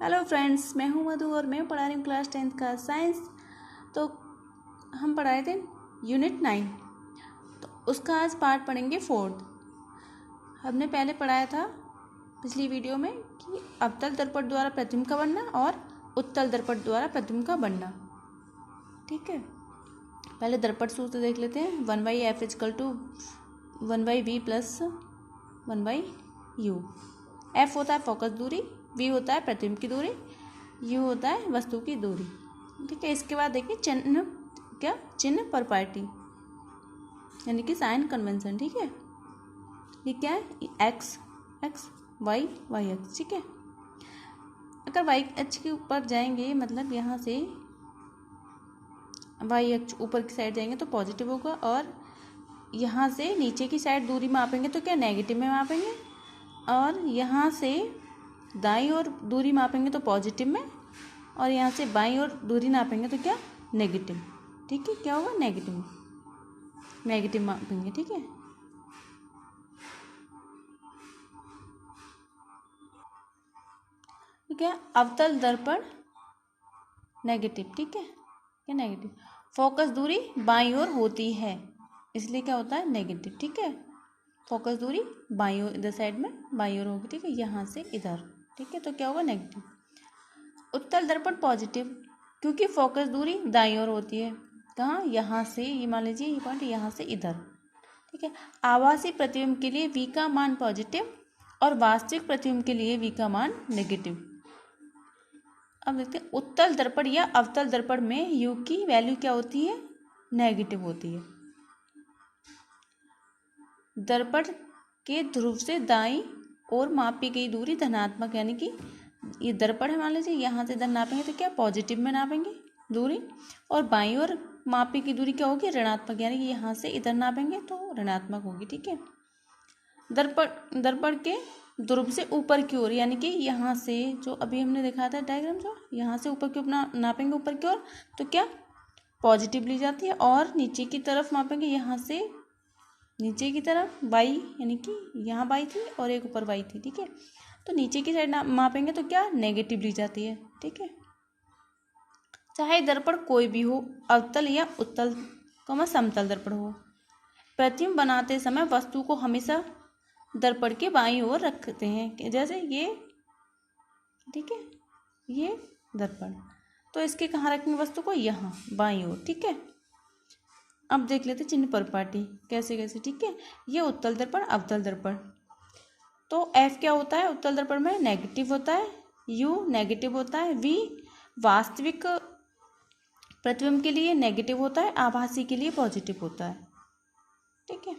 Hello friends, मैं हूं मधु और मैं पढ़ा रही हूँ क्लास 10th का साइंस। तो हम पढ़ाए थे यूनिट 9, तो उसका आज पार्ट पढ़ेंगे 4th। हमने पहले पढ़ाया था पिछली वीडियो में कि अवतल दर्पण द्वारा प्रतिबिंब का बनना और उत्तल दर्पण द्वारा प्रतिबिंब का बनना। ठीक है, पहले दर्पण सूत्र देख लेते हैं। 1/f = 1/v + 1/u। f होता है फोकस दूरी, v होता है प्रतिबिंब की दूरी, u होता है वस्तु की दूरी। ठीक है, इसके बाद देखिए चिन्ह प्रॉपर्टी यानी कि साइन कन्वेंशन। ठीक है, ये क्या है? x y x। ठीक है, अगर y अक्ष के ऊपर जाएंगे, मतलब यहाँ से y अक्ष ऊपर की साइड जाएंगे तो पॉजिटिव होगा, और यहाँ से नीचे की साइड दूरी मापेंगे तो क्या नेगेटिव में मापेंगे, और यहाँ से दाईं ओर दूरी मापेंगे तो पॉजिटिव में, और यहाँ से बाईं ओर दूरी नापेंगे तो क्या नेगेटिव। ठीक है, क्या होगा? नेगेटिव मापेंगे। ठीक है, ठीक है। अवतल दर्पण नेगेटिव। ठीक है, क्या नेगेटिव? फोकस दूरी बाईं ओर होती है, इसलिए क्या होता है? नेगेटिव। ठीक है, फोकस दूरी बाईं ओर, इधर साइड में बाईं ओर होगी। ठीक है, यहाँ से इधर। ठीक है, तो क्या होगा? नेगेटिव। उत्तल दर्पण पॉजिटिव, क्योंकि फोकस दूरी दाईं ओर होती है। कहाँ? यहाँ से, ये मान लीजिए ये पॉइंट यहाँ से इधर। ठीक है, आभासी प्रतिबिंब के लिए v का मान पॉजिटिव और वास्तविक प्रतिबिंब के लिए v का मान नेगेटिव। अब देखते हैं उत्तल दर्पण या अवतल दर्पण में u की वैल्यू क्या होती है? नेगेटिव होती है। दर्पण के ध्रुव से दाईं ओर मापी गई दूरी धनात्मक, यानी कि ये दर्पण है, मान लीजिए यहाँ से इधर नापेंगे तो क्या पॉजिटिव में नापेंगे दूरी, और बाईं ओर मापी की दूरी क्या होगी? ऋणात्मक, यानी कि यहाँ से इधर नापेंगे तो ऋणात्मक होगी। ठीक है, दर्पण के ध्रुव से ऊपर की ओर, यानी कि यहाँ से जो अभी हमने दिखाया था डायग्राम, जो यहाँ से ऊपर की ओर नापेंगे ऊपर की ओर तो क्या पॉजिटिव ली जाती है, और नीचे की तरफ मापेंगे यहाँ से नीचे की तरफ बाई, यानी कि यहाँ बाई थी और एक ऊपर बाई थी। ठीक है, तो नीचे की साइड मापेंगे तो क्या नेगेटिव ली जाती है। ठीक है, चाहे दर्पण कोई भी हो, अवतल या उत्तल समतल दर्पण हो, प्रतिबिंब बनाते समय वस्तु को हमेशा दर्पण के बाईं ओर रखते हैं, जैसे ये। ठीक है, ये दर्पण, तो इसके कहाँ रखेंगे वस्तु को? यहाँ बाईं ओर। ठीक है, अब देख लेते चिन्ह प्रॉपर्टी कैसे कैसे। ठीक है, ये उत्तल दर्पण अवतल दर्पण, तो F क्या होता है उत्तल दर्पण में? नेगेटिव होता है, U नेगेटिव होता है, V वास्तविक प्रतिबिंब के लिए नेगेटिव होता है, आभासी के लिए पॉजिटिव होता है। ठीक है,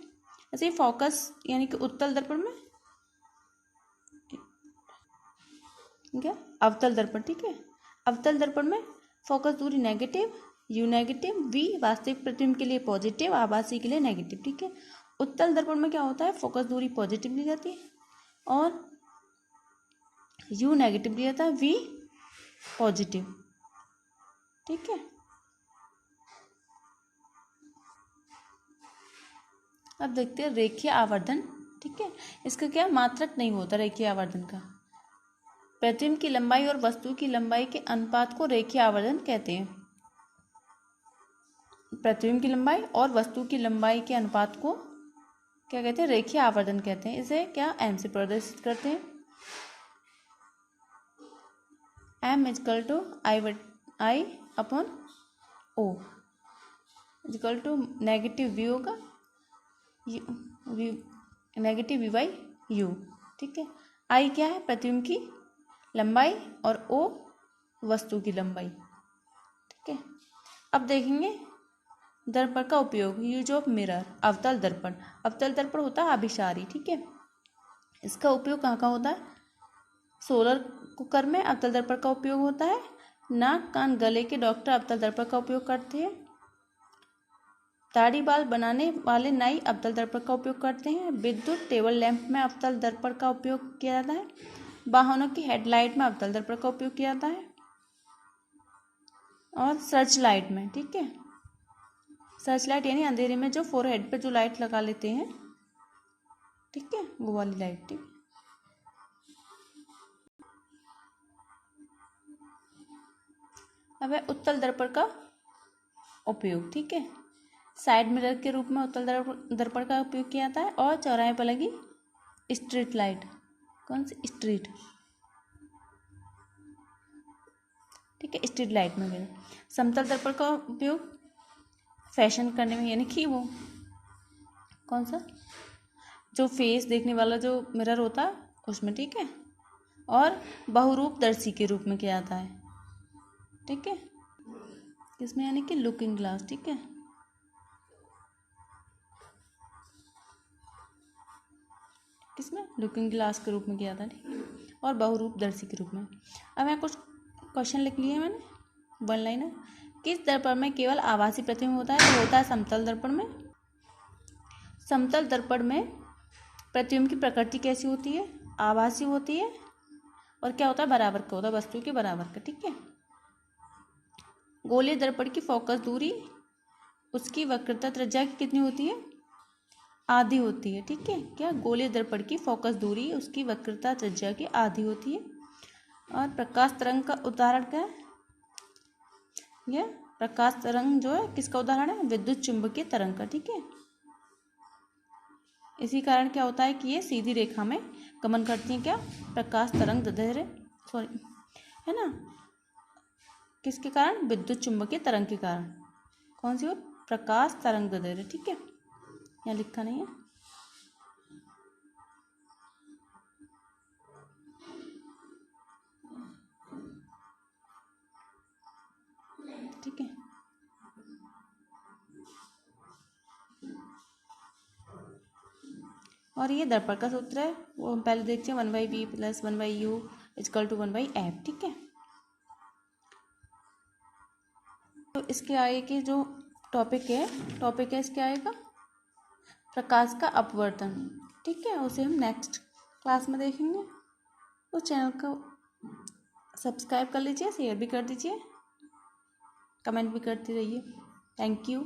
ऐसे फोकस यानी कि उत्तल दर्पण में क्या अवतल दर्पण। ठीक है, अवतल दर्पण में फोकस दूरी नेगेटिव, U नेगेटिव, V वास्तविक प्रतिबिंब के लिए पॉजिटिव, आभासी के लिए नेगेटिव। ठीक है, उत्तल दर्पण में क्या होता है? फोकस दूरी पॉजिटिव ली जाती है और U नेगेटिव लिया था, V पॉजिटिव। ठीक है, अब देखते हैं रेखीय आवर्धन। ठीक है, इसका क्या मात्रक नहीं होता रेखीय आवर्धन का। प्रतिबिंब की लंबाई और वस्तु की लंबाई के अनुपात को रेखीय आवर्धन कहते हैं। प्रतिबिंब की लंबाई और वस्तु की लंबाई के अनुपात को क्या कहते हैं? रेखीय आवर्धन कहते हैं। इसे क्या m से प्रदर्शित करते हैं? m I/O equal to negative v होगा, नेगेटिव v/u। ठीक है, I क्या है? प्रतिबिंब की लंबाई और O वस्तु की लंबाई। ठीक है, अब देखेंगे दर्पण का उपयोग। Use of mirror. अवतल दर्पण होता है अभिसारी। ठीक है, इसका उपयोग कहाँ कहाँ होता है? सोलर कुकर में अवतल दर्पण का उपयोग होता है। नाक कान गले के डॉक्टर अवतल दर्पण का उपयोग करते हैं। दाढ़ी बाल बनाने वाले नाई अवतल दर्पण का उपयोग करते हैं। विद्युत टेबल लैंप में अवतल दर्पण का उपयोग किया जाता है। वाहनों की हेडलाइट में अवतल दर्पण का उपयोग किया जाता है, और सर्च लाइट में। ठीक है, सर्च लाइट यानी अंधेरे में जो फोरहेड पे जो लाइट लगा लेते हैं, ठीक है, वो वाली लाइट। ठीक, अब है उत्तल दर्पण का उपयोग। ठीक है, साइड मिरर के रूप में उत्तल दर्पण का उपयोग किया जाता है। और चौराहे पर लगी स्ट्रीट लाइट, कौन सी स्ट्रीट, ठीक है, स्ट्रीट लाइट में गए। समतल दर्पण का उपयोग फैशन करने में, यानी कि वो कौन सा, जो फेस देखने वाला जो मिरर होता है उसमें। ठीक है, और बहुरूपदर्शी के रूप में किया जाता है। ठीक है, किसमें, यानी कि लुकिंग ग्लास। ठीक है, किसमें, लुकिंग ग्लास के रूप में किया था। ठीक है, और बहुरूपदर्शी के रूप में। अब यहाँ कुछ क्वेश्चन लिख लिए मैंने, वन लाइनर। किस दर्पण में केवल आभासी प्रतिबिंब होता है? तो होता है समतल दर्पण में। समतल दर्पण में प्रतिबिंब की प्रकृति कैसी होती है? आभासी होती है। और क्या होता है, बराबर का होता है, वस्तु के बराबर का। ठीक है, गोलीय दर्पण की फोकस दूरी उसकी वक्रता त्रिज्या की कितनी होती है? आधी होती है। ठीक है, क्या, गोलीय दर्पण की फोकस दूरी उसकी वक्रता त्रिज्या की आधी होती है। और प्रकाश तरंग का उदाहरण क्या है? यह प्रकाश तरंग जो है किसका उदाहरण है? विद्युत चुंबकीय तरंग का। ठीक है, इसी कारण क्या होता है कि ये सीधी रेखा में गमन करती हैं। क्या, प्रकाश तरंग दैर्ध्य, सॉरी, है ना, किसके कारण? विद्युत चुंबकीय तरंग के कारण। कौन सी हो? प्रकाश तरंग दैर्ध्य। ठीक है, यहाँ लिखा नहीं है। ठीक है, और ये दर्पण का सूत्र है, वो हम पहले देखते हैं, 1/v + 1/u = 1/f। ठीक है, तो इसके आगे के जो टॉपिक है इसके आगे का प्रकाश का अपवर्तन। ठीक है, उसे हम नेक्स्ट क्लास में देखेंगे। तो चैनल को सब्सक्राइब कर लीजिए, शेयर भी कर दीजिए, कमेंट भी करते रहिए। Thank you.